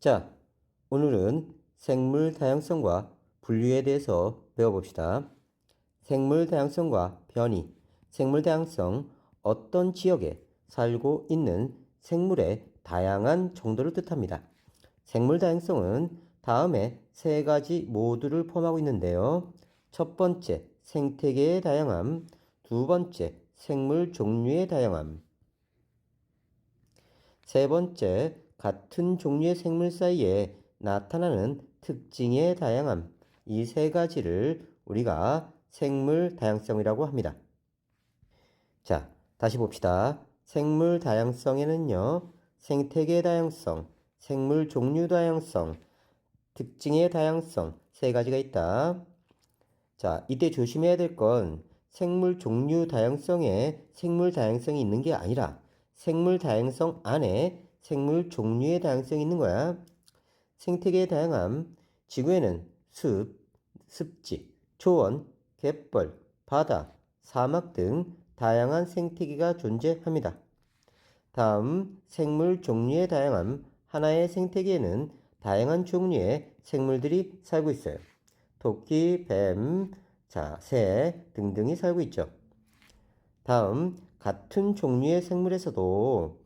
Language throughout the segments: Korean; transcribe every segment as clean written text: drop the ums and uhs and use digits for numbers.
자, 오늘은 생물 다양성과 분류에 대해서 배워봅시다. 생물 다양성과 변이, 생물 다양성, 어떤 지역에 살고 있는 생물의 다양한 정도를 뜻합니다. 생물 다양성은 다음에 세 가지 모두를 포함하고 있는데요. 첫 번째, 생태계의 다양함, 두 번째, 생물 종류의 다양함, 세 번째, 같은 종류의 생물 사이에 나타나는 특징의 다양함. 이 세 가지를 우리가 생물 다양성이라고 합니다. 자, 다시 봅시다. 생물 다양성에는요, 생태계 다양성, 생물 종류 다양성, 특징의 다양성 세 가지가 있다. 자, 이때 조심해야 될 건 생물 종류 다양성에 생물 다양성이 있는 게 아니라 생물 다양성 안에 생물 종류의 다양성이 있는 거야. 생태계의 다양함, 지구에는 숲, 습지, 초원, 갯벌, 바다, 사막 등 다양한 생태계가 존재합니다. 다음, 생물 종류의 다양함, 하나의 생태계에는 다양한 종류의 생물들이 살고 있어요. 토끼, 뱀, 새 등등이 살고 있죠. 다음, 같은 종류의 생물에서도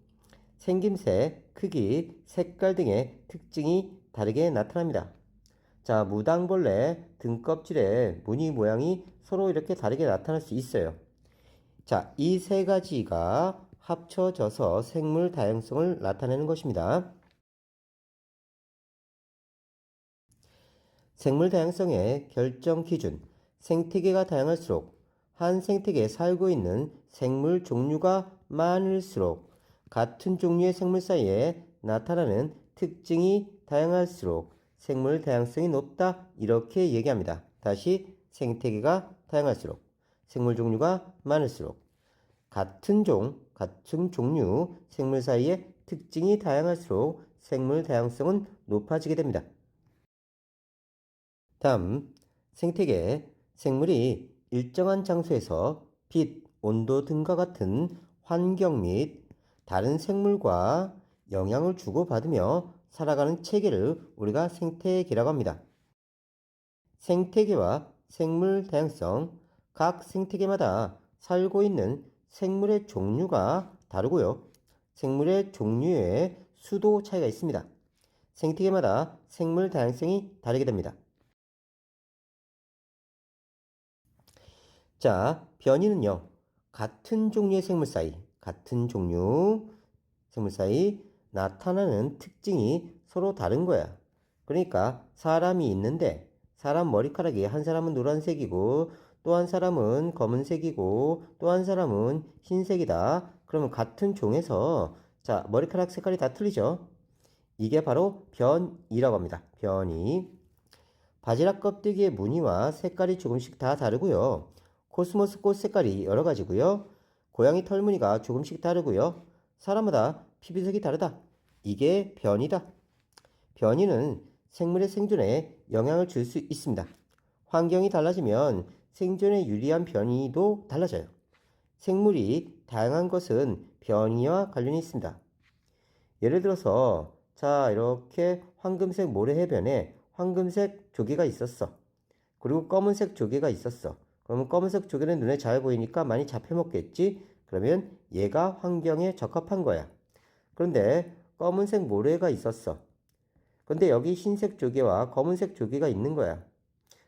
생김새, 크기, 색깔 등의 특징이 다르게 나타납니다. 자, 무당벌레 등껍질의 무늬 모양이 서로 이렇게 다르게 나타날 수 있어요. 자, 이 세 가지가 합쳐져서 생물 다양성을 나타내는 것입니다. 생물 다양성의 결정 기준, 생태계가 다양할수록 한 생태계에 살고 있는 생물 종류가 많을수록 같은 종류의 생물 사이에 나타나는 특징이 다양할수록 생물 다양성이 높다 이렇게 얘기합니다. 다시 생태계가 다양할수록 생물 종류가 많을수록 같은 같은 종류 생물 사이에 특징이 다양할수록 생물 다양성은 높아지게 됩니다. 다음, 생태계, 생물이 일정한 장소에서 빛, 온도 등과 같은 환경 및 다른 생물과 영향을 주고받으며 살아가는 체계를 우리가 생태계라고 합니다. 생태계와 생물 다양성, 각 생태계마다 살고 있는 생물의 종류가 다르고요. 생물의 종류에 수도 차이가 있습니다. 생태계마다 생물 다양성이 다르게 됩니다. 자, 변이는요, 같은 종류의 같은 종류 생물 사이 나타나는 특징이 서로 다른 거야. 그러니까 사람이 있는데 사람 머리카락이 한 사람은 노란색이고 또 한 사람은 검은색이고 또 한 사람은 흰색이다. 그러면 같은 종에서 자, 머리카락 색깔이 다 틀리죠? 이게 바로 변이라고 합니다. 변이. 바지락 껍데기의 무늬와 색깔이 조금씩 다 다르고요. 코스모스 꽃 색깔이 여러 가지고요. 고양이 털무늬가 조금씩 다르고요. 사람마다 피부색이 다르다. 이게 변이다. 변이는 생물의 생존에 영향을 줄 수 있습니다. 환경이 달라지면 생존에 유리한 변이도 달라져요. 생물이 다양한 것은 변이와 관련이 있습니다. 예를 들어서 자 이렇게 황금색 모래해변에 황금색 조개가 있었어. 그리고 검은색 조개가 있었어. 그러면 검은색 조개는 눈에 잘 보이니까 많이 잡혀 먹겠지? 그러면 얘가 환경에 적합한 거야. 그런데 검은색 모래가 있었어. 근데 여기 흰색 조개와 검은색 조개가 있는 거야.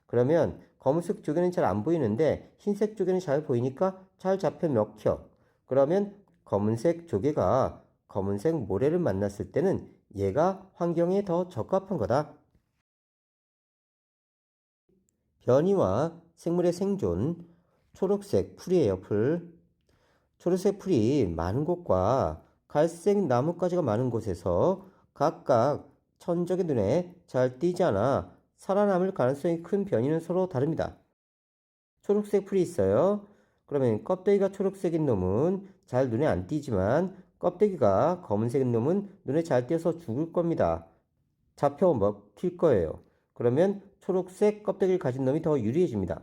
그러면 검은색 조개는 잘 안 보이는데 흰색 조개는 잘 보이니까 잘 잡혀 먹혀. 그러면 검은색 조개가 검은색 모래를 만났을 때는 얘가 환경에 더 적합한 거다. 변이와 생물의 생존, 초록색 풀이에요, 풀. 초록색 풀이 많은 곳과 갈색 나뭇가지가 많은 곳에서 각각 천적의 눈에 잘 띄지 않아 살아남을 가능성이 큰 변이는 서로 다릅니다. 초록색 풀이 있어요. 그러면 껍데기가 초록색인 놈은 잘 눈에 안 띄지만 껍데기가 검은색인 놈은 눈에 잘 띄어서 죽을 겁니다. 잡혀 먹힐 거예요. 그러면 초록색 껍데기를 가진 놈이 더 유리해집니다.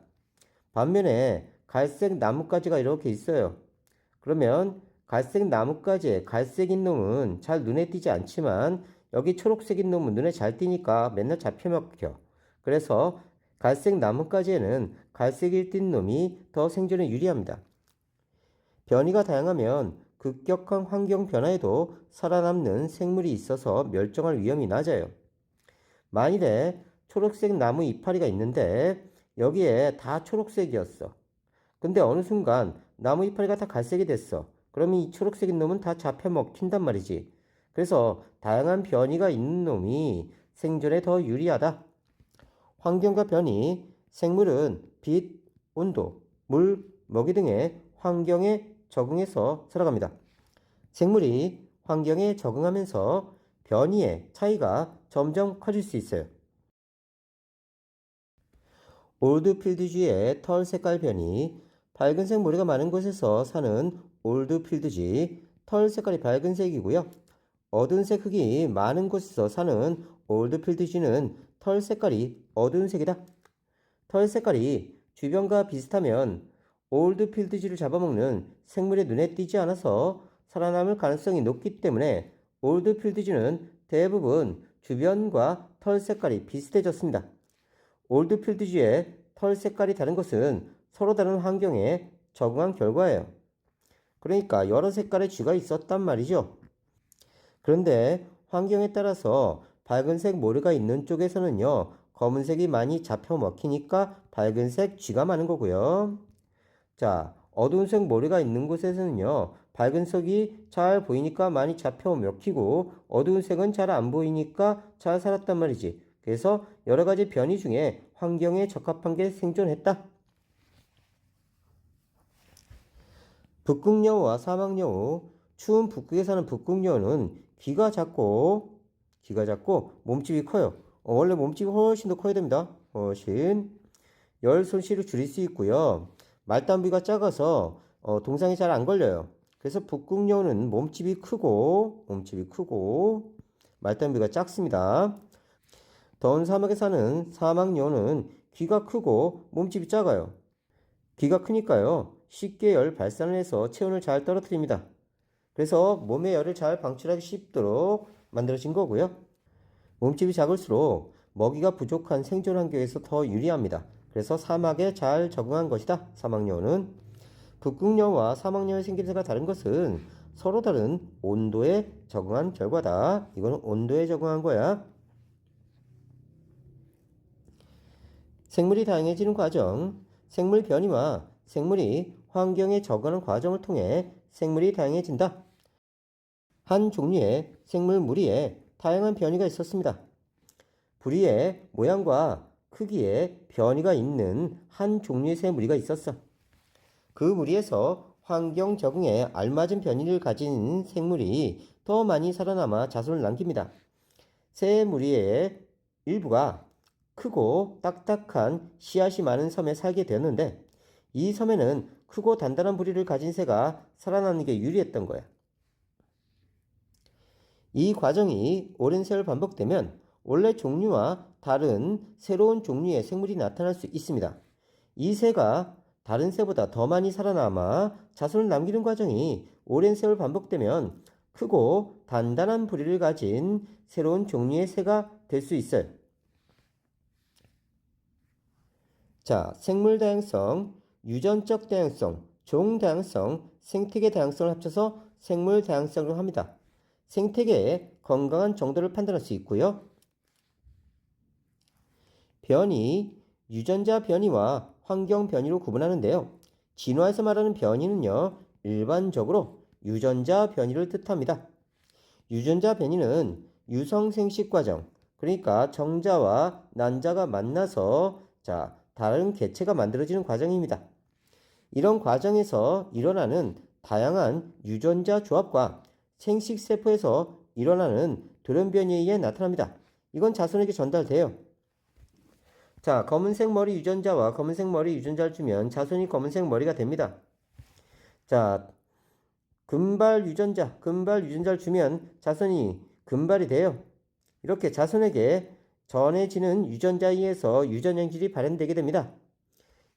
반면에 갈색 나뭇가지가 이렇게 있어요. 그러면 갈색 나뭇가지에 갈색인 놈은 잘 눈에 띄지 않지만 여기 초록색인 놈은 눈에 잘 띄니까 맨날 잡혀 먹혀. 그래서 갈색 나뭇가지에는 갈색이 띈 놈이 더 생존에 유리합니다. 변이가 다양하면 급격한 환경 변화에도 살아남는 생물이 있어서 멸종할 위험이 낮아요. 만일에 초록색 나무 이파리가 있는데 여기에 다 초록색이었어. 근데 어느 순간 나무 이파리가 다 갈색이 됐어. 그러면 이 초록색인 놈은 다 잡혀 먹힌단 말이지. 그래서 다양한 변이가 있는 놈이 생존에 더 유리하다. 환경과 변이, 생물은 빛, 온도, 물, 먹이 등의 환경에 적응해서 살아갑니다. 생물이 환경에 적응하면서 변이의 차이가 점점 커질 수 있어요. 올드필드쥐의 털 색깔 변이, 밝은색 모래가 많은 곳에서 사는 올드필드쥐, 털 색깔이 밝은색이고요. 어두운색 흙이 많은 곳에서 사는 올드필드쥐는 털 색깔이 어두운 색이다. 털 색깔이 주변과 비슷하면 올드필드쥐를 잡아먹는 생물의 눈에 띄지 않아서 살아남을 가능성이 높기 때문에 올드필드쥐는 대부분 주변과 털 색깔이 비슷해졌습니다. 올드필드쥐의 털 색깔이 다른 것은 서로 다른 환경에 적응한 결과예요. 그러니까 여러 색깔의 쥐가 있었단 말이죠. 그런데 환경에 따라서 밝은색 모래가 있는 쪽에서는요, 검은색이 많이 잡혀 먹히니까 밝은색 쥐가 많은 거고요. 자, 어두운색 모래가 있는 곳에서는요, 밝은색이 잘 보이니까 많이 잡혀 먹히고 어두운 색은 잘 안 보이니까 잘 살았단 말이지. 그래서 여러 가지 변이 중에 환경에 적합한 게 생존했다. 북극여우와 사막여우, 추운 북극에 사는 북극여우는 귀가 작고 몸집이 커요. 원래 몸집이 훨씬 더 커야 됩니다. 훨씬. 열 손실을 줄일 수 있고요. 말단부위가 작아서 동상에 잘 안 걸려요. 그래서 북극여우는 몸집이 크고 말단부위가 작습니다. 더운 사막에 사는 사막여우는 귀가 크고 몸집이 작아요. 귀가 크니까요, 쉽게 열 발산을 해서 체온을 잘 떨어뜨립니다. 그래서 몸의 열을 잘 방출하기 쉽도록 만들어진 거고요. 몸집이 작을수록 먹이가 부족한 생존 환경에서 더 유리합니다. 그래서 사막에 잘 적응한 것이다. 사막여우는. 북극여우와 사막여우의 생김새가 다른 것은 서로 다른 온도에 적응한 결과다. 이거는 온도에 적응한 거야. 생물이 다양해지는 과정. 생물 변이와 생물이 환경에 적응하는 과정을 통해 생물이 다양해진다. 한 종류의 생물 무리에 다양한 변이가 있었습니다. 부리의 모양과 크기에 변이가 있는 한 종류의 새 무리가 있었어. 그 무리에서 환경 적응에 알맞은 변이를 가진 생물이 더 많이 살아남아 자손을 남깁니다. 새 무리의 일부가 크고 딱딱한 씨앗이 많은 섬에 살게 되었는데 이 섬에는 크고 단단한 부리를 가진 새가 살아남는 게 유리했던 거야. 이 과정이 오랜 세월 반복되면 원래 종류와 다른 새로운 종류의 생물이 나타날 수 있습니다. 이 새가 다른 새보다 더 많이 살아남아 자손을 남기는 과정이 오랜 세월 반복되면 크고 단단한 부리를 가진 새로운 종류의 새가 될 수 있어요. 자, 생물 다양성, 유전적 다양성, 종 다양성, 생태계 다양성을 합쳐서 생물 다양성을 합니다. 생태계의 건강한 정도를 판단할 수 있고요. 변이, 유전자 변이와 환경 변이로 구분하는데요. 진화에서 말하는 변이는요, 일반적으로 유전자 변이를 뜻합니다. 유전자 변이는 유성 생식 과정, 그러니까 정자와 난자가 만나서 다른 개체가 만들어지는 과정입니다. 이런 과정에서 일어나는 다양한 유전자 조합과 생식세포에서 일어나는 돌연변이에 의해 나타납니다. 이건 자손에게 전달돼요. 자, 검은색 머리 유전자와 검은색 머리 유전자를 주면 자손이 검은색 머리가 됩니다. 자, 금발 유전자를 주면 자손이 금발이 돼요. 이렇게 자손에게 전해지는 유전자에 의해서 유전형질이 발현되게 됩니다.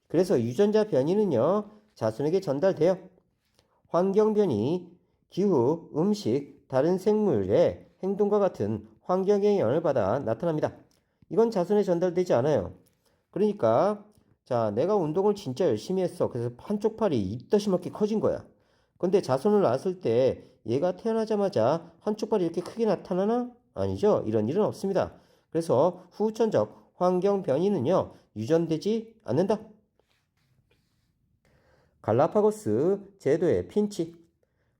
그래서 유전자 변이는요, 자손에게 전달돼요. 환경 변이, 기후, 음식, 다른 생물의 행동과 같은 환경의 영향을 받아 나타납니다. 이건 자손에 전달되지 않아요. 그러니까 자, 내가 운동을 진짜 열심히 했어. 그래서 한쪽 팔이 입더시먹게 커진 거야. 근데 자손을 낳았을 때 얘가 태어나자마자 한쪽 팔이 이렇게 크게 나타나나? 아니죠. 이런 일은 없습니다. 그래서 후천적 환경 변이는요, 유전되지 않는다. 갈라파고스 제도의 핀치.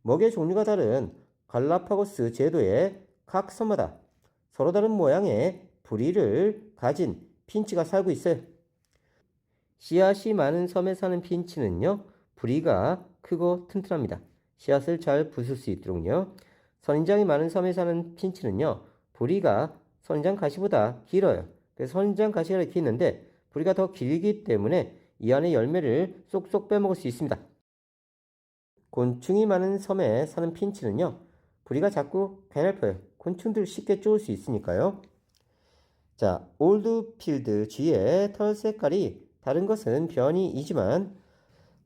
먹의 종류가 다른 갈라파고스 제도의 각 섬마다 서로 다른 모양의 부리를 가진 핀치가 살고 있어요. 씨앗이 많은 섬에 사는 핀치는요, 부리가 크고 튼튼합니다. 씨앗을 잘 부술 수 있도록요. 선인장이 많은 섬에 사는 핀치는요, 부리가 선인장 가시보다 길어요. 그래서 선인장 가시가 이렇게 있는데 부리가 더 길기 때문에 이 안에 열매를 쏙쏙 빼먹을 수 있습니다. 곤충이 많은 섬에 사는 핀치는요, 부리가 자꾸 가냘퍼요. 곤충들 쉽게 쪼을 수 있으니까요. 자, 올드필드 쥐의 털 색깔이 다른 것은 변이이지만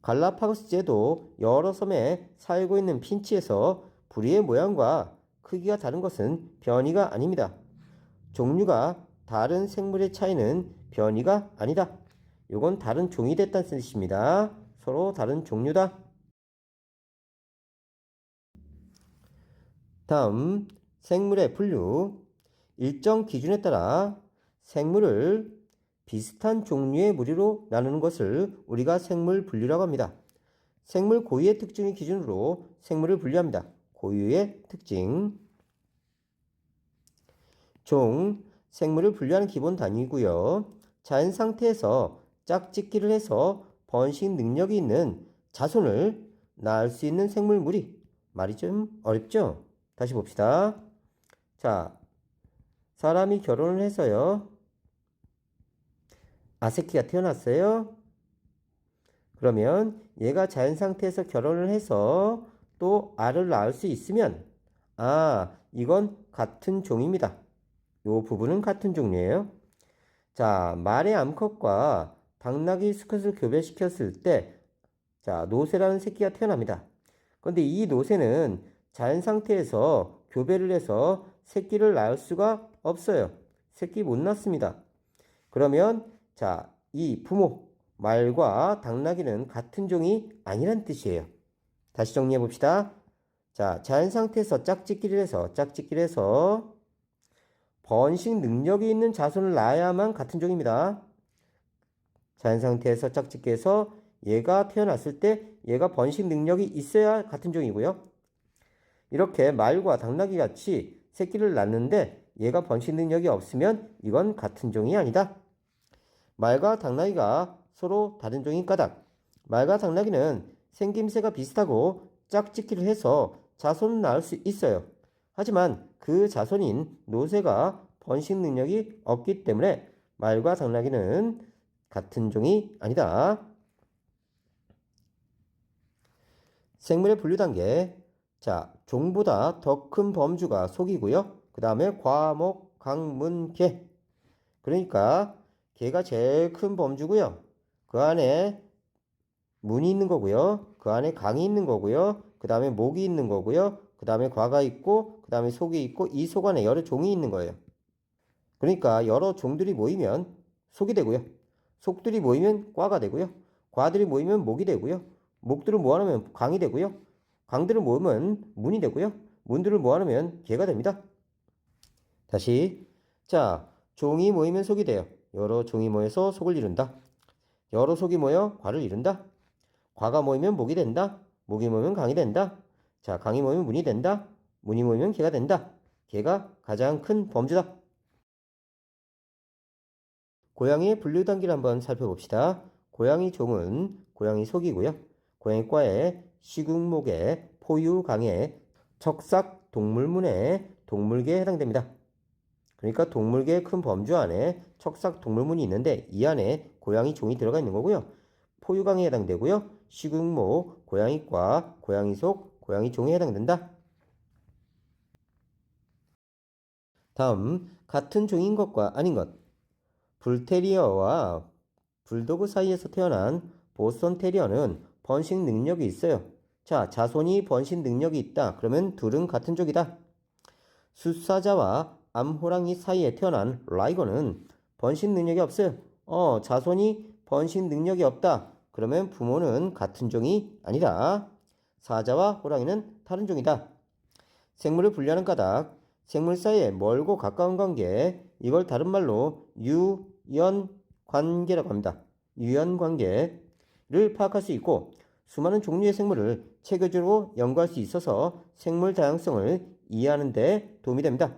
갈라파고스제도 여러 섬에 살고 있는 핀치에서 부리의 모양과 크기가 다른 것은 변이가 아닙니다. 종류가 다른 생물의 차이는 변이가 아니다. 이건 다른 종이 됐다는 뜻입니다. 서로 다른 종류다. 다음, 생물의 분류. 일정 기준에 따라 생물을 비슷한 종류의 무리로 나누는 것을 우리가 생물 분류라고 합니다. 생물 고유의 특징을 기준으로 생물을 분류합니다. 고유의 특징. 종, 생물을 분류하는 기본 단위고요. 자연 상태에서 짝짓기를 해서 번식 능력이 있는 자손을 낳을 수 있는 생물 무리. 말이 좀 어렵죠? 다시 봅시다. 자, 사람이 결혼을 해서요. 아새끼가 태어났어요. 그러면 얘가 자연 상태에서 결혼을 해서 또 알을 낳을 수 있으면 이건 같은 종입니다. 요 부분은 같은 종류예요. 자, 말의 암컷과 당나귀 수컷을 교배시켰을 때 자, 노새라는 새끼가 태어납니다. 그런데 이 노새는 자연 상태에서 교배를 해서 새끼를 낳을 수가 없어요. 새끼 못 낳습니다. 그러면 자, 이 부모 말과 당나귀는 같은 종이 아니란 뜻이에요. 다시 정리해 봅시다. 자, 자연 상태에서 짝짓기를 해서 번식 능력이 있는 자손을 낳아야만 같은 종입니다. 자연 상태에서 짝짓기해서 얘가 태어났을 때 얘가 번식 능력이 있어야 같은 종이고요. 이렇게 말과 당나귀 같이 새끼를 낳는데 얘가 번식 능력이 없으면 이건 같은 종이 아니다. 말과 당나귀가 서로 다른 종인 까닭. 말과 당나귀는 생김새가 비슷하고 짝짓기를 해서 자손을 낳을 수 있어요. 하지만 그 자손인 노새가 번식 능력이 없기 때문에 말과 당나귀는 같은 종이 아니다. 생물의 분류 단계. 자, 종보다 더 큰 범주가 속이고요. 그 다음에 과목, 강문, 개. 그러니까 개가 제일 큰 범주고요. 그 안에 문이 있는 거고요. 그 안에 강이 있는 거고요. 그 다음에 목이 있는 거고요. 그 다음에 과가 있고, 그 다음에 속이 있고, 이 속 안에 여러 종이 있는 거예요. 그러니까 여러 종들이 모이면 속이 되고요. 속들이 모이면 과가 되고요. 과들이 모이면 목이 되고요. 목들을 모아놓으면 강이 되고요. 강들을 모으면 문이 되고요. 문들을 모아놓으면 개가 됩니다. 다시. 자, 종이 모이면 속이 돼요. 여러 종이 모여서 속을 이룬다. 여러 속이 모여 과를 이룬다. 과가 모이면 목이 된다. 목이 모이면 강이 된다. 자, 강이 모이면 문이 된다. 문이 모이면 개가 된다. 개가 가장 큰 범주다. 고양이의 분류 단계를 한번 살펴봅시다. 고양이 종은 고양이 속이고요. 고양이과의 시궁목의 포유강의 척삭 동물문의 동물계에 해당됩니다. 그러니까 동물계의 큰 범주 안에 척삭 동물문이 있는데 이 안에 고양이 종이 들어가 있는 거고요. 포유강에 해당되고요. 시궁목, 고양이과, 고양이속, 고양이 종에 해당된다. 다음, 같은 종인 것과 아닌 것. 불테리어와 불도그 사이에서 태어난 보스턴 테리어는 번식 능력이 있어요. 자, 자손이 번식 능력이 있다. 그러면 둘은 같은 족이다. 숫사자와 암호랑이 사이에 태어난 라이거는 번식 능력이 없어요. 자손이 번식 능력이 없다. 그러면 부모는 같은 종이 아니다. 사자와 호랑이는 다른 종이다. 생물을 분류하는 까닭. 생물 사이에 멀고 가까운 관계. 이걸 다른 말로 유연관계라고 합니다. 유연관계를 파악할 수 있고 수많은 종류의 생물을 체계적으로 연구할 수 있어서 생물 다양성을 이해하는 데 도움이 됩니다.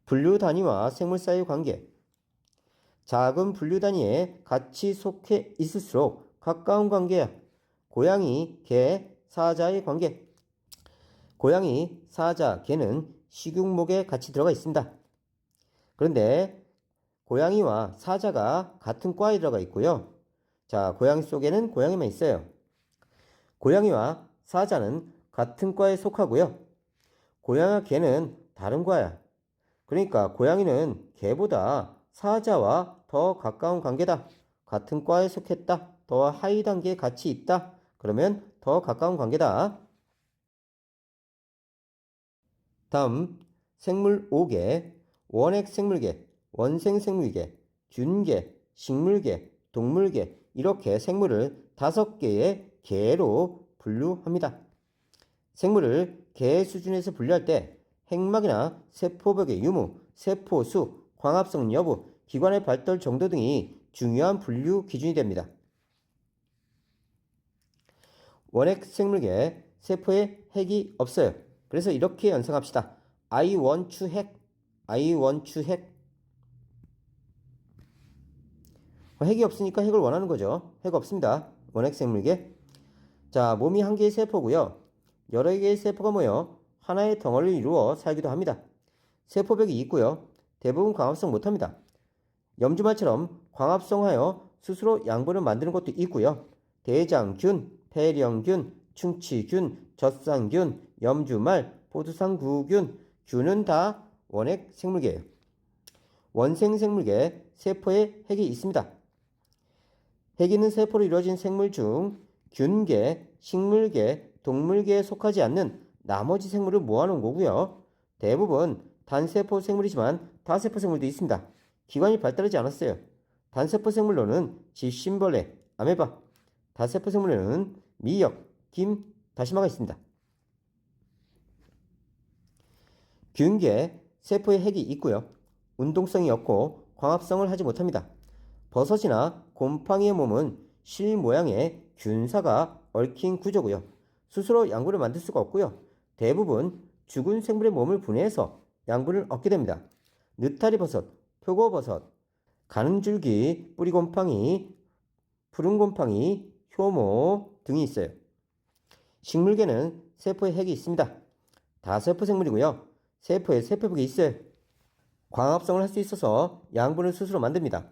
분류 단위와 생물 사이의 관계. 작은 분류 단위에 같이 속해 있을수록 가까운 관계야. 고양이, 개, 사자의 관계. 고양이, 사자, 개는 식육목에 같이 들어가 있습니다. 그런데 고양이와 사자가 같은 과에 들어가 있고요. 자, 고양이 속에는 고양이만 있어요. 고양이와 사자는 같은 과에 속하고요. 고양이와 개는 다른 과야. 그러니까 고양이는 개보다 사자와 더 가까운 관계다. 같은 과에 속했다. 더 하위 단계에 같이 있다. 그러면 더 가까운 관계다. 다음 생물 5개, 원핵 생물계, 원생 생물계, 균계, 식물계, 동물계 이렇게 생물을 5개의 계로 분류합니다. 생물을 계 수준에서 분류할 때 핵막이나 세포벽의 유무, 세포수, 광합성 여부, 기관의 발달 정도 등이 중요한 분류 기준이 됩니다. 원핵 생물계, 세포에 핵이 없어요. 그래서 이렇게 연상합시다. I want to 핵, I want to 핵. 핵이 없으니까 핵을 원하는 거죠. 핵 없습니다. 원핵 생물계. 자, 몸이 한 개의 세포고요. 여러 개의 세포가 모여 하나의 덩어리를 이루어 살기도 합니다. 세포벽이 있고요. 대부분 광합성 못합니다. 염주말처럼 광합성하여 스스로 양분을 만드는 것도 있고요. 대장균, 폐령균, 충치균, 젖산균, 염주말, 포도상구균, 균은 다 원핵 생물계예요. 원생 생물계, 세포에 핵이 있습니다. 핵이 있는 세포로 이루어진 생물 중 균계, 식물계, 동물계에 속하지 않는 나머지 생물을 모아놓은 거고요. 대부분 단세포 생물이지만 다세포 생물도 있습니다. 기관이 발달하지 않았어요. 단세포 생물로는 집신벌레, 아메바, 다세포 생물로는 미역, 김, 다시마가 있습니다. 균계, 세포에 핵이 있고요. 운동성이 없고 광합성을 하지 못합니다. 버섯이나 곰팡이의 몸은 실 모양의 균사가 얽힌 구조고요. 스스로 양분을 만들 수가 없고요. 대부분 죽은 생물의 몸을 분해해서 양분을 얻게 됩니다. 느타리 버섯, 표고버섯, 가는줄기, 뿌리곰팡이, 푸른곰팡이, 효모 등이 있어요. 식물계는 세포에 핵이 있습니다. 다세포 생물이고요. 세포에 세포벽이 있어요. 광합성을 할 수 있어서 양분을 스스로 만듭니다.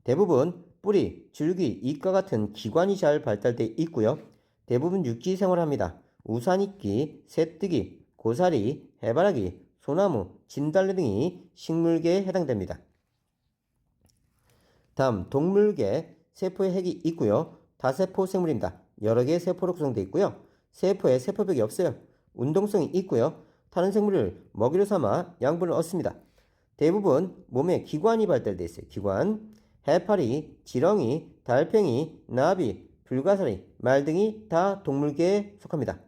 대부분 뿌리, 줄기, 잎과 같은 기관이 잘 발달되어 있고요. 대부분 육지 생활합니다. 우산이끼, 새뜨기, 고사리, 해바라기, 소나무, 진달래 등이 식물계에 해당됩니다. 다음 동물계, 세포에 핵이 있고요. 다세포 생물입니다. 여러 개의 세포로 구성되어 있고요. 세포에 세포벽이 없어요. 운동성이 있고요. 타는 생물을 먹이로 삼아 양분을 얻습니다. 대부분 몸에 기관이 발달되어 있어요. 기관, 해파리, 지렁이, 달팽이, 나비, 불가사리, 말 등이 다 동물계에 속합니다.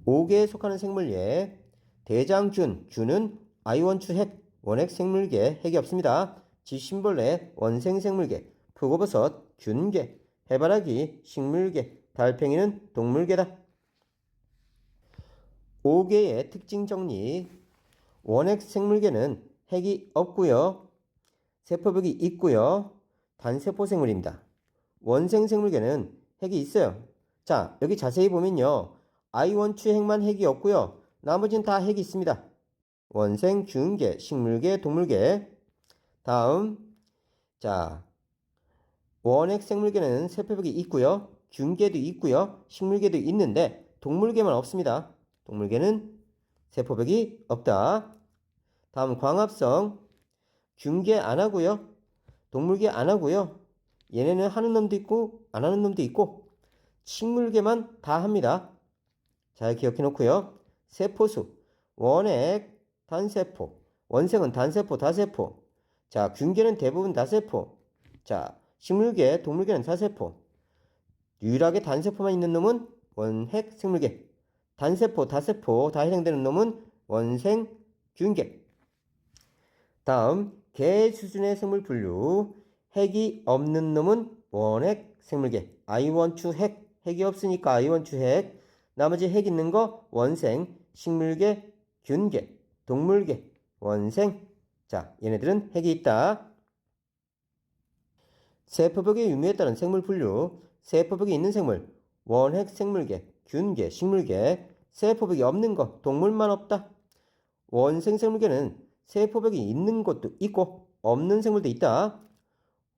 5개에 속하는 생물예, 대장균, 균은 아이원추 핵, 원핵 생물계, 핵이 없습니다. 집신벌레, 원생 생물계, 표고버섯, 균계, 해바라기, 식물계, 달팽이는 동물계다. 5개의 특징 정리. 원핵 생물계는 핵이 없고요. 세포벽이 있고요. 단세포 생물입니다. 원생 생물계는 핵이 있어요. 자, 여기 자세히 보면요. I1추 핵만 핵이 없고요. 나머지는 다 핵이 있습니다. 원생, 균계, 식물계, 동물계. 다음, 자, 원핵 생물계는 세포벽이 있고요. 균계도 있고요. 식물계도 있는데 동물계만 없습니다. 동물계는 세포벽이 없다. 다음 광합성. 균계 안 하고요. 동물계 안 하고요. 얘네는 하는 놈도 있고 안 하는 놈도 있고 식물계만 다 합니다. 잘 기억해 놓고요. 세포수, 원액, 단세포, 원생은 단세포, 다세포. 자, 균계는 대부분 다세포. 자, 식물계, 동물계는 다세포. 유일하게 단세포만 있는 놈은 원핵 생물계. 단세포, 다세포 다 해당되는 놈은 원생 균계. 다음, 개 수준의 생물 분류. 핵이 없는 놈은 원핵 생물계. 아이원추 핵. 핵이 없으니까 아이원추 핵. 나머지 핵 있는 거 원생, 식물계, 균계, 동물계, 원생. 자, 얘네들은 핵이 있다. 세포벽의 유무에 따른 생물 분류. 세포벽이 있는 생물, 원핵 생물계, 균계, 식물계. 세포벽이 없는 거, 동물만 없다. 원생 생물계는 세포벽이 있는 것도 있고 없는 생물도 있다.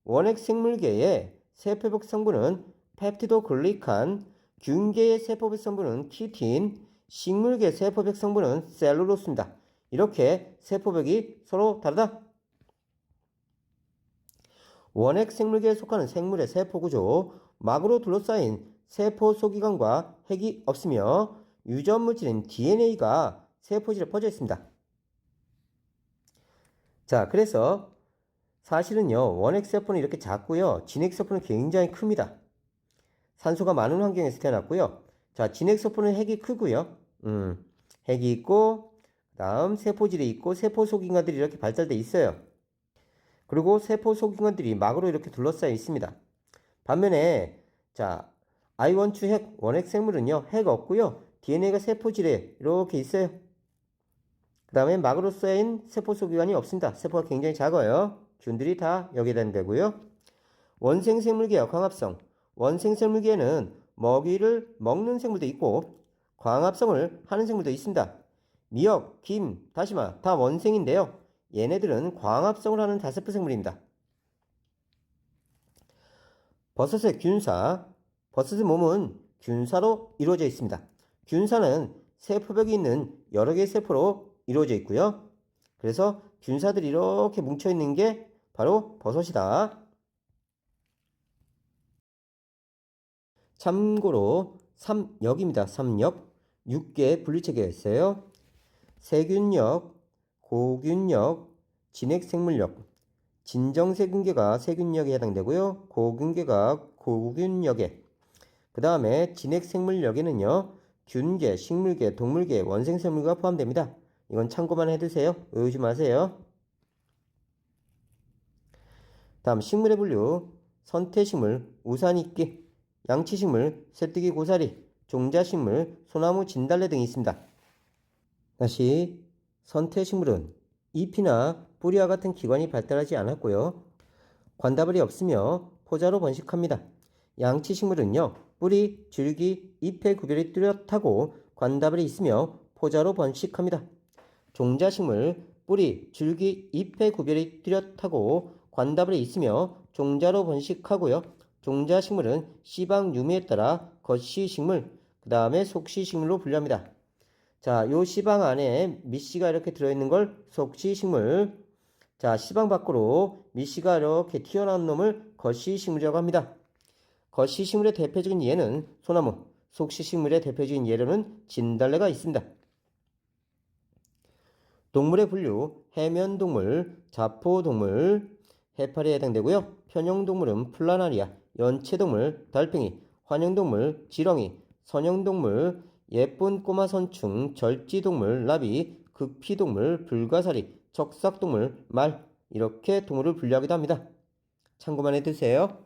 원핵 생물계의 세포벽 성분은 펩티도글리칸, 균계의 세포벽 성분은 키틴, 식물계 세포벽 성분은 셀룰로스입니다. 이렇게 세포벽이 서로 다르다. 원핵 생물계에 속하는 생물의 세포구조, 막으로 둘러싸인 세포 소기관과 핵이 없으며 유전 물질인 DNA가 세포질에 퍼져 있습니다. 자, 그래서 사실은요, 원핵 세포는 이렇게 작고요, 진핵 세포는 굉장히 큽니다. 산소가 많은 환경에서 태어났고요. 자, 진핵 세포는 핵이 크고요. 핵이 있고, 다음 세포질이 있고, 세포 소기관들이 이렇게 발달돼 있어요. 그리고 세포 소기관들이 막으로 이렇게 둘러싸여 있습니다. 반면에 자, 아이원추 핵, 원핵 생물은요, 핵 없고요. DNA가 세포질에 이렇게 있어요. 그 다음에 막으로 쌓인 세포 소기관이 없습니다. 세포가 굉장히 작아요. 균들이 다 여기에 해당되고요. 원생 생물계와 광합성. 원생 생물계에는 먹이를 먹는 생물도 있고 광합성을 하는 생물도 있습니다. 미역, 김, 다시마 다 원생인데요. 얘네들은 광합성을 하는 다세포 생물입니다. 버섯의 균사. 버섯의 몸은 균사로 이루어져 있습니다. 균사는 세포벽이 있는 여러 개의 세포로 이루어져 있고요. 그래서 균사들이 이렇게 뭉쳐있는 게 바로 버섯이다. 참고로 삼역입니다. 삼역. 6개의 분리체계가 있어요. 세균역, 고균역, 진핵생물역. 진정세균계가 세균역에 해당되고요. 고균계가 고균역에. 그 다음에 진핵생물역에는요. 균계, 식물계, 동물계, 원생생물계가 포함됩니다. 이건 참고만 해두세요. 외우지 마세요. 다음 식물의 분류. 선태식물, 우산이끼, 양치식물, 새뜨기 고사리, 종자식물, 소나무 진달래 등이 있습니다. 다시 선태식물은 잎이나 뿌리와 같은 기관이 발달하지 않았고요. 관다발이 없으며 포자로 번식합니다. 양치식물은요. 뿌리, 줄기, 잎의 구별이 뚜렷하고 관다발이 있으며 포자로 번식합니다. 종자식물, 뿌리, 줄기, 잎의 구별이 뚜렷하고 관다발이 있으며 종자로 번식하고요. 종자식물은 씨방 유무에 따라 겉씨식물, 그 다음에 속씨식물로 분류합니다. 자, 요 씨방 안에 밑씨가 이렇게 들어있는 걸 속씨식물. 자, 씨방 밖으로 밑씨가 이렇게 튀어나온 놈을 겉씨식물이라고 합니다. 겉씨식물의 대표적인 예는 소나무, 속씨식물의 대표적인 예로는 진달래가 있습니다. 동물의 분류, 해면동물, 자포동물, 해파리에 해당되고요. 편형동물은 플라나리아, 연체동물, 달팽이, 환영동물, 지렁이, 선형동물, 예쁜 꼬마 선충, 절지동물, 나비, 극피동물, 불가사리, 적삭동물, 말 이렇게 동물을 분류하기도 합니다. 참고만 해두세요.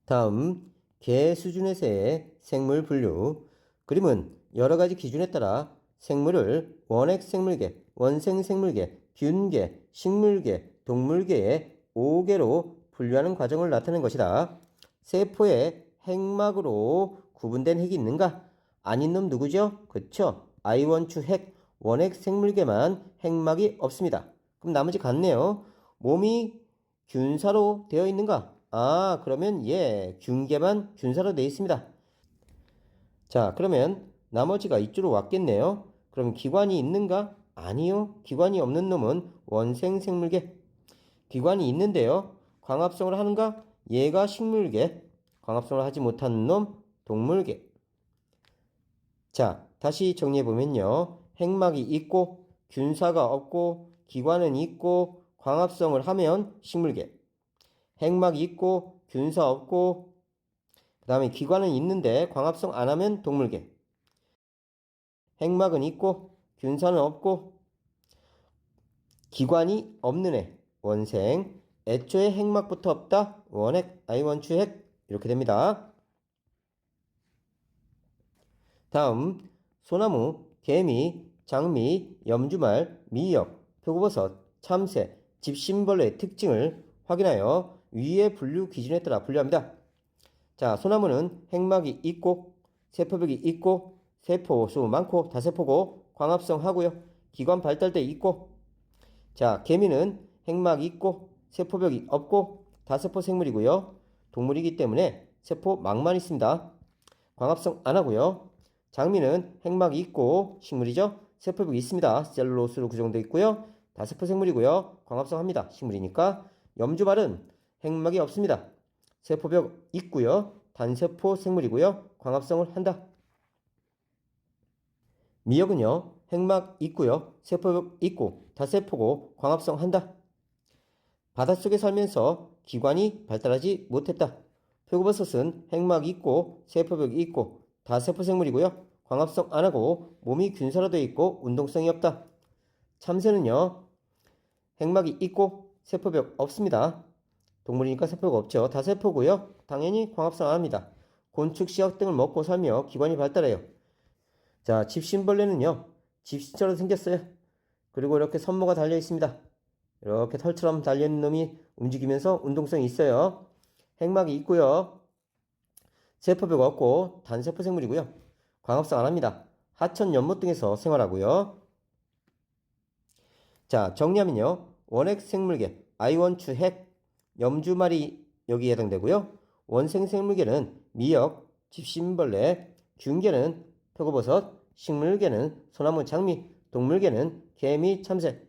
다음, 개 수준에서의 생물 분류. 그림은 여러가지 기준에 따라 생물을 원핵 생물계, 원생 생물계, 균계, 식물계, 동물계의 5개로 분류하는 과정을 나타낸 것이다. 세포에 핵막으로 구분된 핵이 있는가? 아닌 놈 누구죠? 그쵸? 아이원추 핵, 원핵 생물계만 핵막이 없습니다. 그럼 나머지 같네요. 몸이 균사로 되어 있는가? 아, 그러면 예, 균계만 균사로 되어 있습니다. 자, 그러면 나머지가 이쪽으로 왔겠네요. 그럼 기관이 있는가? 아니요. 기관이 없는 놈은 원생 생물계. 기관이 있는데요. 광합성을 하는가? 얘가 식물계. 광합성을 하지 못하는 놈 동물계. 자, 다시 정리해보면요. 핵막이 있고 균사가 없고 기관은 있고 광합성을 하면 식물계. 핵막이 있고 균사 없고 그 다음에 기관은 있는데 광합성 안 하면 동물계. 핵막은 있고 균사는 없고 기관이 없는 애 원생. 애초에 핵막부터 없다 원핵 아이원추핵 이렇게 됩니다. 다음 소나무, 개미, 장미, 염주말, 미역, 표고버섯, 참새, 집신벌레의 특징을 확인하여 위의 분류 기준에 따라 분류합니다. 자, 소나무는 핵막이 있고 세포벽이 있고 세포수 많고 다세포고 광합성 하고요. 기관 발달돼 있고. 자, 개미는 핵막이 있고 세포벽이 없고 다세포 생물이고요. 동물이기 때문에 세포막만 있습니다. 광합성 안 하고요. 장미는 핵막이 있고 식물이죠. 세포벽이 있습니다. 셀룰로스로 구성되어 있고요. 다세포 생물이고요. 광합성 합니다. 식물이니까. 염주말은 핵막이 없습니다. 세포벽 있고요. 단세포 생물이고요. 광합성을 한다. 미역은요. 핵막 있고요. 세포벽 있고 다세포고 광합성 한다. 바닷속에 살면서 기관이 발달하지 못했다. 표고버섯은 핵막이 있고 세포벽이 있고 다세포 생물이고요. 광합성 안 하고 몸이 균사로 되어 있고 운동성이 없다. 참새는요. 핵막이 있고 세포벽 없습니다. 동물이니까 세포가 없죠. 다세포고요. 당연히 광합성 안 합니다. 곤충, 씨앗 등을 먹고 살며 기관이 발달해요. 자, 집신벌레는요. 집신처럼 생겼어요. 그리고 이렇게 선모가 달려 있습니다. 이렇게 털처럼 달려있는 놈이 움직이면서 운동성이 있어요. 핵막이 있고요. 세포벽 없고 단세포 생물이고요. 광합성 안 합니다. 하천, 연못 등에서 생활하고요. 자, 정리하면요. 원핵 생물계, 아이원추 핵, 염주말이 여기에 해당되고요. 원생 생물계는 미역, 집신벌레, 균계는 표고버섯, 식물계는 소나무, 장미, 동물계는 개미, 참새.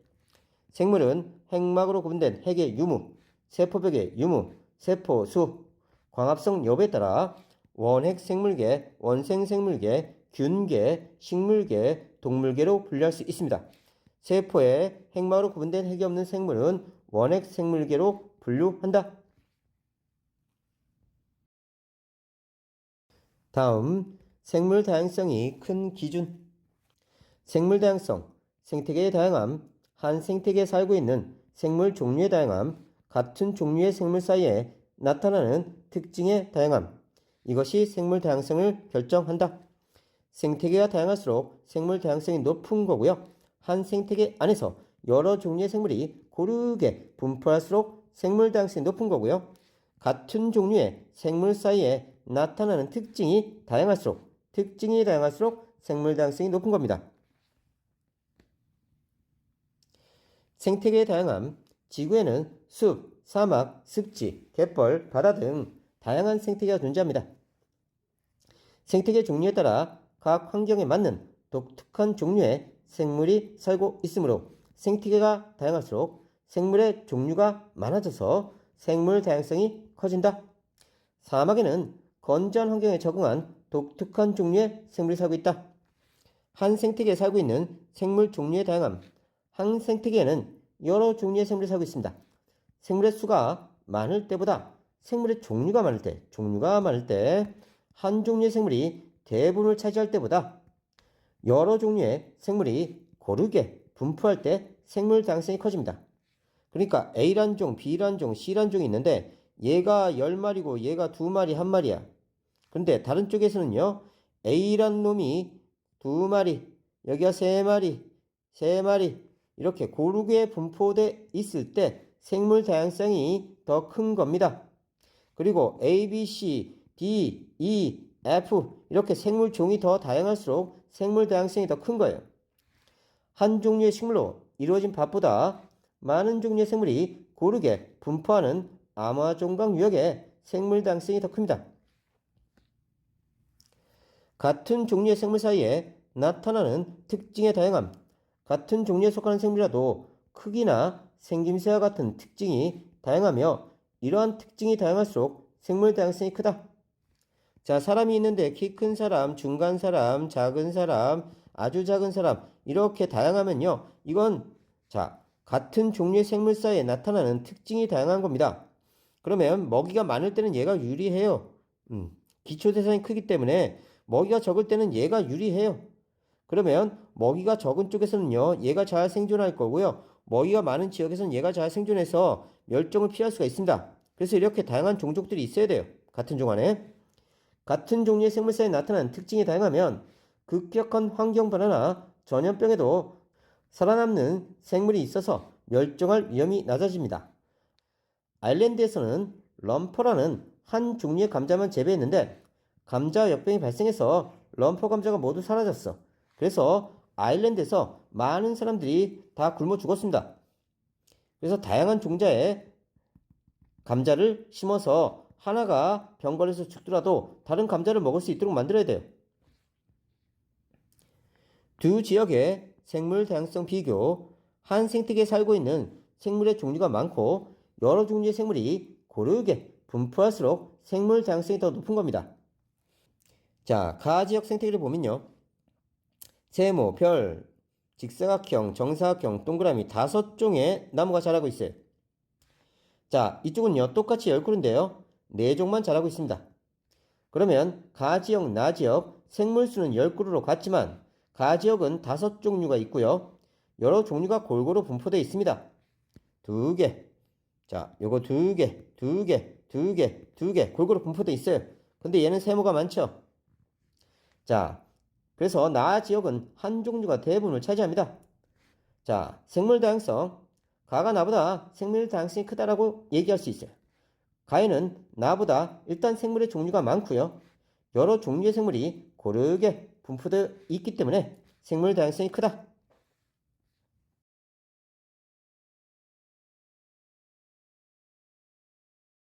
생물은 핵막으로 구분된 핵의 유무, 세포벽의 유무, 세포수, 광합성 여부에 따라 원핵 생물계, 원생 생물계, 균계, 식물계, 동물계로 분류할 수 있습니다. 세포에 핵막으로 구분된 핵이 없는 생물은 원핵 생물계로 분류한다. 다음, 생물 다양성이 큰 기준. 생물 다양성, 생태계의 다양함, 한 생태계에 살고 있는 생물 종류의 다양함, 같은 종류의 생물 사이에 나타나는 특징의 다양함. 이것이 생물 다양성을 결정한다. 생태계가 다양할수록 생물 다양성이 높은 거고요. 한 생태계 안에서 여러 종류의 생물이 고르게 분포할수록 생물 다양성이 높은 거고요. 같은 종류의 생물 사이에 나타나는 특징이 다양할수록 생물 다양성이 높은 겁니다. 생태계의 다양함, 지구에는 숲, 사막, 습지, 갯벌, 바다 등 다양한 생태계가 존재합니다. 생태계 종류에 따라 각 환경에 맞는 독특한 종류의 생물이 살고 있으므로 생태계가 다양할수록 생물의 종류가 많아져서 생물 다양성이 커진다. 사막에는 건조한 환경에 적응한 독특한 종류의 생물이 살고 있다. 한 생태계에 살고 있는 생물 종류의 다양함. 한 생태계에는 여러 종류의 생물이 살고 있습니다. 생물의 수가 많을 때보다 생물의 종류가 많을 때, 한 종류의 생물이 대부분을 차지할 때보다 여러 종류의 생물이 고르게 분포할 때 생물 다양성이 커집니다. 그러니까 A란 종, B란 종, C란 종이 있는데 얘가 10마리고 얘가 2마리, 1마리야. 그런데 다른 쪽에서는요. A란 놈이 2마리, 여기가 3마리 이렇게 고르게 분포돼 있을 때 생물 다양성이 더 큰 겁니다. 그리고 A, B, C, D, E, F 이렇게 생물 종이 더 다양할수록 생물 다양성이 더 큰 거예요. 한 종류의 식물로 이루어진 밭보다 많은 종류의 생물이 고르게 분포하는 아마존강 유역의 생물 다양성이 더 큽니다. 같은 종류의 생물 사이에 나타나는 특징의 다양함. 같은 종류에 속하는 생물이라도 크기나 생김새와 같은 특징이 다양하며 이러한 특징이 다양할수록 생물 다양성이 크다. 자, 사람이 있는데 키 큰 사람, 중간 사람, 작은 사람, 아주 작은 사람 이렇게 다양하면요. 이건 자, 같은 종류의 생물 사이에 나타나는 특징이 다양한 겁니다. 그러면 먹이가 많을 때는 얘가 유리해요. 기초 대상이 크기 때문에 먹이가 적을 때는 얘가 유리해요. 그러면 먹이가 적은 쪽에서는요. 얘가 잘 생존할 거고요. 먹이가 많은 지역에서는 얘가 잘 생존해서 멸종을 피할 수가 있습니다. 그래서 이렇게 다양한 종족들이 있어야 돼요. 같은 종 안에. 같은 종류의 생물 사이에 나타나는 특징이 다양하면 급격한 환경 변화나 전염병에도 살아남는 생물이 있어서 멸종할 위험이 낮아집니다. 아일랜드에서는 럼퍼라는 한 종류의 감자만 재배했는데 감자 역병이 발생해서 럼퍼 감자가 모두 사라졌어. 그래서 아일랜드에서 많은 사람들이 다 굶어 죽었습니다. 그래서 다양한 종자의 감자를 심어서 하나가 병 걸려서 죽더라도 다른 감자를 먹을 수 있도록 만들어야 돼요. 두 지역의 생물 다양성 비교. 한 생태계에 살고 있는 생물의 종류가 많고 여러 종류의 생물이 고르게 분포할수록 생물 다양성이 더 높은 겁니다. 자, 가 지역 생태계를 보면요. 세모, 별, 직사각형, 정사각형, 동그라미 5종의 나무가 자라고 있어요. 자, 이쪽은요. 똑같이 10그루인데요. 4종만 자라고 있습니다. 그러면 가지역, 나지역 생물 수는 10그루로 같지만 가지역은 5종류가 있고요. 여러 종류가 골고루 분포되어 있습니다. 2개. 자, 요거 2개, 2개, 2개, 2개 골고루 분포되어 있어요. 근데 얘는 세모가 많죠. 자, 그래서 나지역은 한 종류가 대부분을 차지합니다. 자, 생물 다양성. 가가 나보다 생물 다양성이 크다라고 얘기할 수 있어요. 가에는 나보다 일단 생물의 종류가 많고요. 여러 종류의 생물이 고르게 분포되어 있기 때문에 생물 다양성이 크다.